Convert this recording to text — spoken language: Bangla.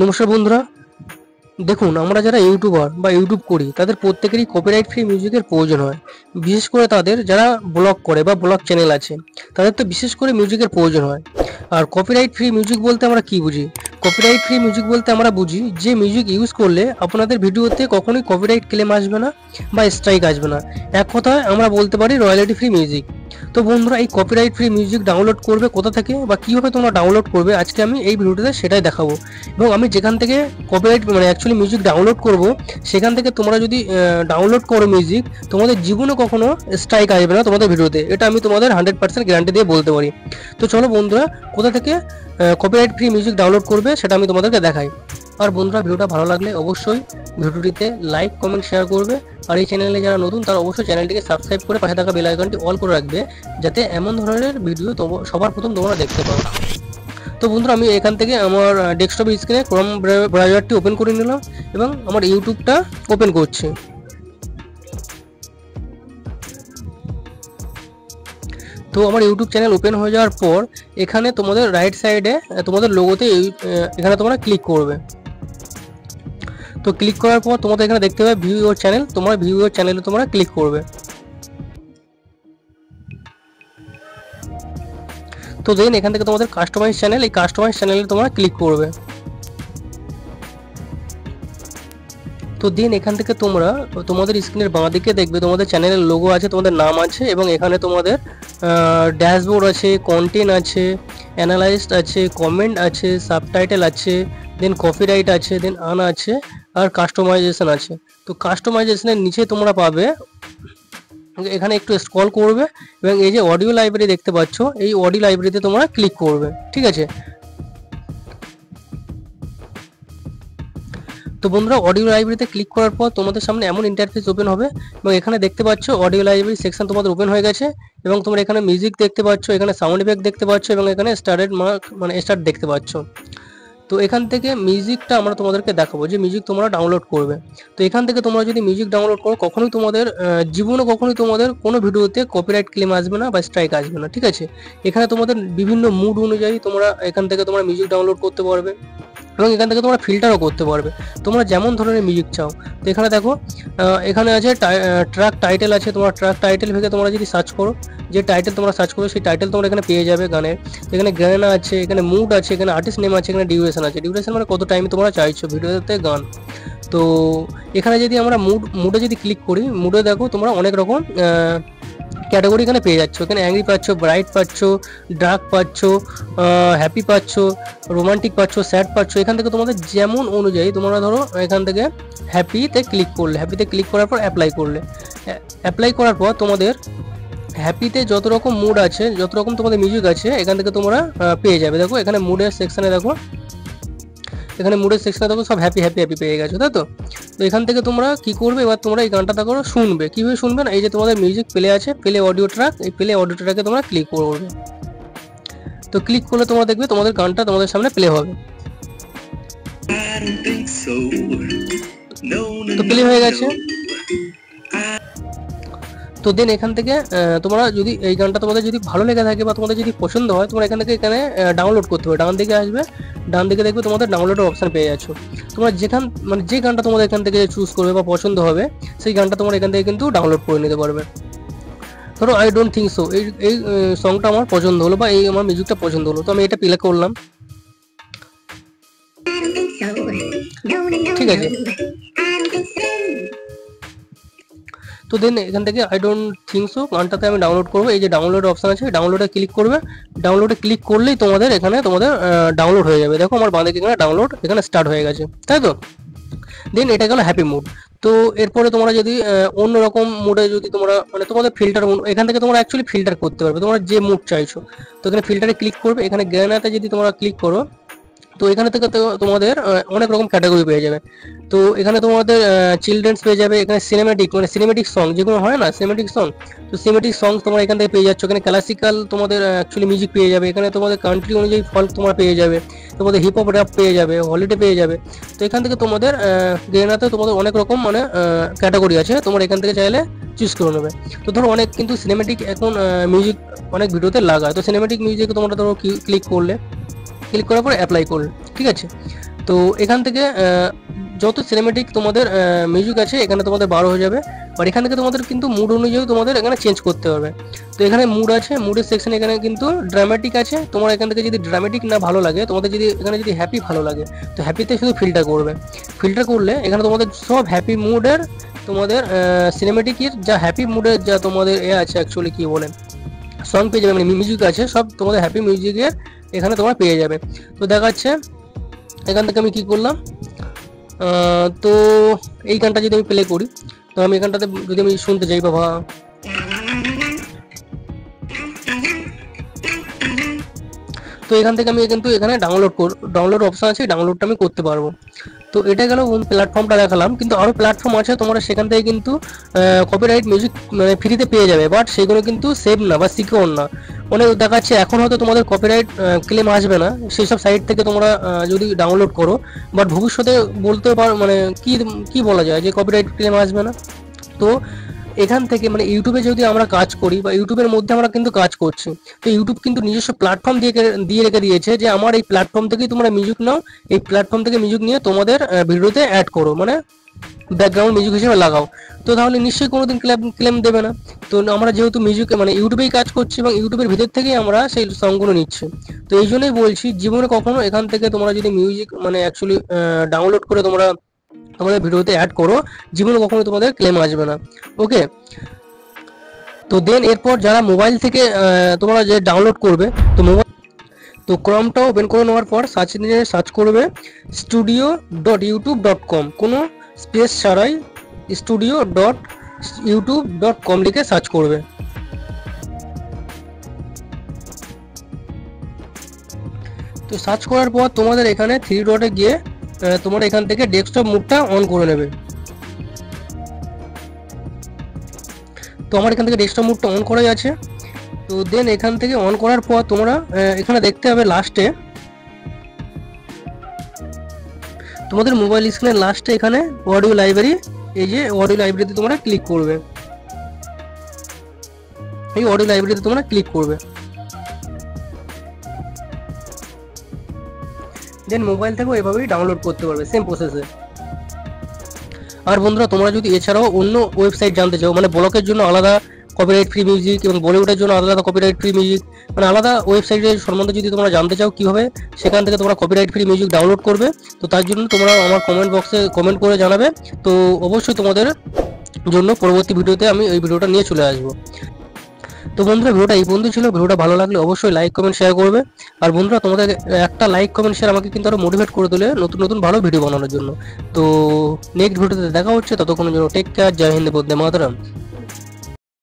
নমস্কার বন্ধুরা, দেখুন আমরা যারা ইউটিউবার বা ইউটিউব করি তাদের প্রত্যেকেরই কপিরাইট ফ্রি মিউজিকের প্রয়োজন হয়। বিশেষ করে তাদের যারা ব্লগ করে বা ব্লগ চ্যানেল আছে তাদের তো বিশেষ করে মিউজিকের প্রয়োজন হয়। আর কপিরাইট ফ্রি মিউজিক বলতে আমরা কি বুঝি? কপিরাইট ফ্রি মিউজিক বলতে আমরা বুঝি যে মিউজিক ইউজ করলে আপনাদের ভিডিওতে কখনোই কপিরাইট ক্লেম আসবে না বা স্ট্রাইক আসবে না। এক কথায় আমরা বলতে পারি রয়্যালিটি ফ্রি মিউজিক। তো বন্ধুরা, এই কপিরাইট ফ্রি মিউজিক ডাউনলোড করবে কোথা থেকে বা কীভাবে তোমরা ডাউনলোড করবে আজকে আমি এই ভিডিওটাতে সেটাই দেখাবো। এবং আমি যেখান থেকে কপিরাইট মানে অ্যাকচুয়ালি মিউজিক ডাউনলোড করব সেখান থেকে তোমরা যদি ডাউনলোড করো মিউজিক, তোমাদের জীবনে কখনো স্ট্রাইক আসবে না তোমাদের ভিডিওতে, এটা আমি তোমাদের 100% গ্যারান্টি দিয়ে বলতে পারি। তো চলো বন্ধুরা, কোথা থেকে কপিরাইট ফ্রি মিউজিক ডাউনলোড করবে সেটা আমি তোমাদেরকে দেখাই। আর বন্ধুরা, ভিডিওটা ভালো লাগলে অবশ্যই ভিডিওটিতে লাইক কমেন্ট শেয়ার করবে। আর এই চ্যানেলে যারা নতুন তারা অবশ্যই চ্যানেলটিকে সাবস্ক্রাইব করে পাশে থাকা বেল আইকনটি অল করে রাখবে, যাতে এমন ধরনের ভিডিও সবার প্রথম তোমরা দেখতে পাও। তো বন্ধুরা, আমি এখান থেকে আমার ডেস্কটপ স্ক্রিনে ক্রোম ব্রাউজারটি ওপেন করে নিলাম এবং আমার ইউটিউবটা ওপেন করছি। তো আমার ইউটিউব চ্যানেল ওপেন হয়ে যাওয়ার পর এখানে তোমাদের রাইট সাইডে তোমাদের লোগোতে এখানে তোমরা ক্লিক করবে। তো ক্লিক করার পর তোমাদের এখানে দেখতে পাবে ভিউ ইউর চ্যানেল, তোমরা ভিউ ইউর চ্যানেলে তোমরা ক্লিক করবে। তো দেন এখান থেকে তোমাদের কাস্টমাইজ চ্যানেল, এই কাস্টমাইজ চ্যানেলে তোমরা ক্লিক করবে। তো দেন এখান থেকে তোমরা তোমাদের স্ক্রিনের বাঁ দিকে দেখবে তোমাদের চ্যানেলের লোগো আছে, তোমাদের নাম আছে এবং এখানে তোমাদের ড্যাশবোর্ড আছে, কন্টেন্ট আছে, অ্যানালাইজড আছে, কমেন্ট আছে, সাবটাইটেল আছে, দেন কপিরাইট আছে, দেন আন আছে আর কাস্টমাইজেশন আছে। তো কাস্টমাইজেশনের নিচে তোমরা পাবে, এখানে একটু স্ক্রল করবে এবং এই যে অডিও লাইব্রেরি দেখতে পাচ্ছ, এই অডিও লাইব্রেরিতে তোমরা ক্লিক করবে। ঠিক আছে। তো বন্ধুরা, অডিও লাইব্রেরিতে ক্লিক করার পর তোমাদের সামনে এমন ইন্টারফেস ওপেন হবে এবং এখানে দেখতে পাচ্ছ অডিও লাইব্রেরি সেকশন তোমাদের ওপেন হয়ে গেছে এবং তোমরা এখানে মিউজিক দেখতে পাচ্ছ, এখানে সাউন্ড ইফেক্ট দেখতে পাচ্ছ এবং এখানে স্টার্টেড মার্ক মানে স্টার্ট দেখতে পাচ্ছ। তো এখান থেকে মিউজিকটা আমরা তোমাদেরকে দেখাবো যে মিউজিক তোমরা ডাউনলোড করবে। তো এখান থেকে তোমরা যদি মিউজিক ডাউনলোড করো কখনোই তোমাদের জীবনে কখনোই তোমাদের কোনো ভিডিওতে কপিরাইট ক্লেম আসবে না বা স্ট্রাইক আসবে না। ঠিক আছে। এখানে তোমাদের বিভিন্ন মুড অনুযায়ী তোমরা এখান থেকে তোমরা মিউজিক ডাউনলোড করতে পারবে এবং এখান থেকে তোমরা ফিল্টারও করতে পারবে তোমরা যেমন ধরনের মিউজিক চাও। তো এখানে দেখো এখানে আছে ট্র্যাক টাইটেল আছে, তোমরা ট্র্যাক টাইটেল থেকে তোমরা যদি সার্চ করো, যে টাইটেল তোমরা সার্চ করো সেই টাইটেল তোমরা এখানে পেয়ে যাবে গানের। এখানে গান আছে, এখানে মুড আছে, এখানে আর্টিস্ট নেম আছে, এখানে ডিউরেশন আছে। ডিউরেশন মানে কত টাইম তোমরা চাইছো ভিডিওতে গান। তো এখানে যদি আমরা মুডে যদি ক্লিক করি, মুডে দেখো তোমরা অনেক রকম ক্যাটাগরি এখানে পেয়ে যাচ্ছ। এখানে অ্যাংরি পাচ্ছ, ব্রাইট পাচ্ছ, ডার্ক পাচ্ছ, হ্যাপি পাচ্ছ, রোমান্টিক পাচ্ছ, স্যাড পাচ্ছ। এখান থেকে তোমাদের যেমন অনুযায়ী তোমরা ধরো এখান থেকে হ্যাপিতে ক্লিক করলে, হ্যাপিতে ক্লিক করার পর অ্যাপ্লাই করলে, অ্যাপ্লাই করার পর তোমাদের হ্যাপিতে যত রকম মুড আছে, যত রকম তোমাদের মিউজিক আছে এখান থেকে তোমরা পেয়ে যাবে। দেখো এখানে মুডের সেকশনে দেখো, এখানে মুডের সেকশনে দেখো সব হ্যাপি হ্যাপি হ্যাপি পেয়ে গেছো, তাই তো। তো এখান থেকে তোমরা কি করবে, এবার তোমরা এই গানটা দেখো শুনবে। কীভাবে শুনবে না, এই যে তোমাদের মিউজিক প্লে আছে, প্লে অডিও ট্র্যাক, এই প্লে অডিও ট্র্যাকে তোমরা ক্লিক করবে। তো ক্লিক করলে তোমরা দেখবে তোমাদের গানটা তোমাদের সামনে প্লে হবে। তো প্লে হয়ে গেছে। তো দেন এখান থেকে তোমরা যদি এই গানটা তোমাদের যদি ভালো লেগে থাকে বা তোমাদের যদি পছন্দ হয়, তোমরা এখান থেকে এখানে ডাউনলোড করতে হবে। ডান দিকে আসবে, ডান দিকে দেখবে তোমাদের ডাউনলোডের অপশান পেয়ে যাচ্ছ। তোমরা মানে যে গানটা তোমাদের এখান থেকে চুজ করবে বা পছন্দ হবে সেই গানটা তোমরা এখান থেকে কিন্তু ডাউনলোড করে নিতে পারবে। ধরো আই ডোন্ট থিঙ্ক সো, এই সংটা আমার পছন্দ হলো বা এই আমার মিউজিকটা পছন্দ হলো, তো আমি এটা প্লে করলাম। ঠিক আছে। তো দেন এখান থেকে আই ডোন্ট থিঙ্ক সো গানটাতে আমি ডাউনলোড করবো। এই যে ডাউনলোড অপশান আছে, ডাউনলোডে ক্লিক করবে। ডাউনলোডে ক্লিক করলেই তোমাদের এখানে তোমাদের ডাউনলোড হয়ে যাবে। দেখো আমার বাঁদিকে এখানে ডাউনলোড এখানে স্টার্ট হয়ে গেছে, তাই তো। দেন এটা গেল হ্যাপি মুড। তো এরপরে তোমরা যদি অন্য রকম মুডে যদি তোমরা মানে তোমাদের ফিল্টার, এখান থেকে তোমরা অ্যাকচুয়ালি ফিল্টার করতে পারবে তোমরা যে মুড চাইছো। তো এখানে ফিল্টারে ক্লিক করবে, এখানে গানাতে যদি তোমরা ক্লিক করো তো এখানে থেকে তোমাদের অনেক রকম ক্যাটাগরি পেয়ে যাবে। তো এখানে তোমাদের চিলড্রেন্স পেয়ে যাবে, এখানে সিনেমেটিক মানে সিনেমেটিক সং যেগুলো হয় না, সিনেমেটিক সং। তো সিনেমেটিক সং তোমরা এখান থেকে পেয়ে যাচ্ছ। এখানে ক্লাসিক্যাল তোমাদের অ্যাকচুয়ালি মিউজিক পেয়ে যাবে। এখানে তোমাদের কান্ট্রি অনুযায়ী ফল্ক তোমরা পেয়ে যাবে, তোমাদের হিপ হপ র্যাপ পেয়ে যাবে, হলিডে পেয়ে যাবে। তো এখান থেকে তোমাদের গেনাতে তোমাদের অনেক রকম মানে ক্যাটাগরি আছে, তোমরা এখান থেকে চাইলে চুজ করে নেবে। তো ধরো অনেক কিন্তু সিনেমেটিক এখন মিউজিক অনেক ভিডিওতে লাগায়। তো সিনেমেটিক মিউজিক তোমরা ধরো ক্লিক করলে, ক্লিক করার পর অ্যাপ্লাই করলে, ঠিক আছে। তো এখান থেকে যত সিনেমেটিক তোমাদের মিউজিক আছে এখানে তোমাদের বার হয়ে যাবে। আর এখান থেকে তোমাদের কিন্তু মুড অনুযায়ী তোমাদের এখানে চেঞ্জ করতে হবে। তো এখানে মুড আছে, মুডের সেকশন এখানে কিন্তু ড্রামাটিক আছে। তোমার এখান থেকে যদি ড্রামাটিক না ভালো লাগে, তোমাদের যদি এখানে যদি হ্যাপি ভালো লাগে, তো হ্যাপিতে শুধু ফিল্টার করবে। ফিল্টার করলে এখানে তোমাদের সব হ্যাপি মুডের তোমাদের সিনেমেটিকের যা হ্যাপি মুডের যা তোমাদের আছে অ্যাকচুয়ালি কি বলে সং পেয়ে যাবে, মানে মিউজিক আছে সব তোমাদের হ্যাপি মিউজিকের এখানে তোমরা পেয়ে যাবে। তো দেখাচ্ছে এখান থেকে আমি কি করলাম, তো এই গানটা যদি আমি প্লে করি, তো আমি এখানটাতে যদি আমি শুনতে চাই বাবা, তো এখান থেকে আমি কিন্তু এখানে ডাউনলোড অপশন আছে, ডাউনলোডটা আমি করতে পারবো। তো এটা গেল প্ল্যাটফর্মটা দেখালাম, কিন্তু আরও প্ল্যাটফর্ম আছে তোমরা সেখান থেকে কিন্তু কপিরাইট মিউজিক মানে ফ্রিতে পেয়ে যাবে, বাট সেগুলো কিন্তু সেভ না বা সিকিউর না। অনেক দেখাচ্ছে এখন হয়তো তোমাদের কপিরাইট ক্লেম আসবে না সেই সব সাইট থেকে তোমরা যদি ডাউনলোড করো, বাট ভবিষ্যতে বলতে পারো মানে কি বলা যায় যে কপিরাইট ক্লেম আসবে না। তো এখান থেকে মানে ইউটিউবে যদি আমরা কাজ করি বা ইউটিউবের মধ্যে আমরা কিন্তু কাজ করছি, তো ইউটিউব কিন্তু নিজস্ব প্ল্যাটফর্ম দিয়ে রেখে দিয়েছে যে আমার এই প্ল্যাটফর্ম থেকেই তোমরা মিউজিক নাও, এই প্ল্যাটফর্ম থেকে মিউজিক নিয়ে তোমাদের ভিডিওতে অ্যাড করো, মানে ব্যাকগ্রাউন্ড মিউজিক হিসেবে লাগাও। তো তাহলে নিশ্চয়ই কোনোদিন ক্লেম দেবে না। তো আমরা যেহেতু মিউজিক মানে ইউটিউবেই কাজ করছি এবং ইউটিউবের ভিতর থেকেই আমরা সেই সংগুলো নিচ্ছি, তো এই জন্যই বলছি জীবনে কখনো এখান থেকে তোমরা যদি মিউজিক মানে অ্যাকচুয়ালি ডাউনলোড করে তোমরা তোমাদের ভিডিওতে অ্যাড করো, জীবনে কখনো তোমাদের ক্লেম আসবে না। ওকে, তো দেন এরপর যারা মোবাইল থেকে তোমরা যে ডাউনলোড করবে, তো তো ক্রমটা ওপেন করে নেওয়ার পর সার্চ ইঞ্জিনে সার্চ করবে studio.youtube.com, কোনো স্পেস ছাড়াই studio.youtube.com লিখে সার্চ করবে। তো সার্চ করার পর তোমাদের এখানে 3 ডটে গিয়ে তোমরা এখান থেকে ডেস্কটপ মোডটা অন করে নেবে। তো আমার এখান থেকে ডেস্কটপ মোডটা অন করাই আছে। তো দেন এখান থেকে অন করার পর তোমরা এখানে দেখতে হবে লাস্টে তোমাদের মোবাইল স্ক্রিনের লাস্টে এখানে অডিও লাইব্রেরি, এই যে অডিও লাইব্রেরিতে তোমরা ক্লিক করবে, এই অডিও লাইব্রেরিতে তোমরা ক্লিক করবে। দেন মোবাইল থেকেও এভাবেই ডাউনলোড করতে পারবে সেম প্রসেসে। আর বন্ধুরা তোমরা যদি এছাড়াও অন্য ওয়েবসাইট জানতে চাও, মানে ব্লকের জন্য আলাদা কপিরাইট ফ্রি মিউজিক এবং বলিউডের জন্য আলাদা কপিরাইট ফ্রি মিউজিক, মানে আলাদা ওয়েবসাইটের সম্বন্ধে যদি তোমরা জানতে চাও কীভাবে সেখান থেকে তোমরা কপিরাইট ফ্রি মিউজিক ডাউনলোড করবে, তো তার জন্য তোমরা আমার কমেন্ট বক্সে কমেন্ট করে জানাবে। তো অবশ্যই তোমাদের জন্য পরবর্তী ভিডিওতে আমি এই ভিডিওটা নিয়ে চলে আসবো। তো বন্ধুরা ভিডিওটা এই পর্যন্ত ছিল। ভিডিওটা ভালো লাগলে অবশ্যই লাইক কমেন্ট শেয়ার করবে। আর বন্ধুরা তোমাদের একটা লাইক কমেন্ট শেয়ার আমাকে কিন্তু আরো মোটিভেট করে তোলে নতুন নতুন ভালো ভিডিও বানানোর জন্য। তো নেক্সট ভিডিওতে দেখা হচ্ছে, ততক্ষণের জন্য টেক কেয়ার, জয় হিন্দ, বন্দে মাতরম।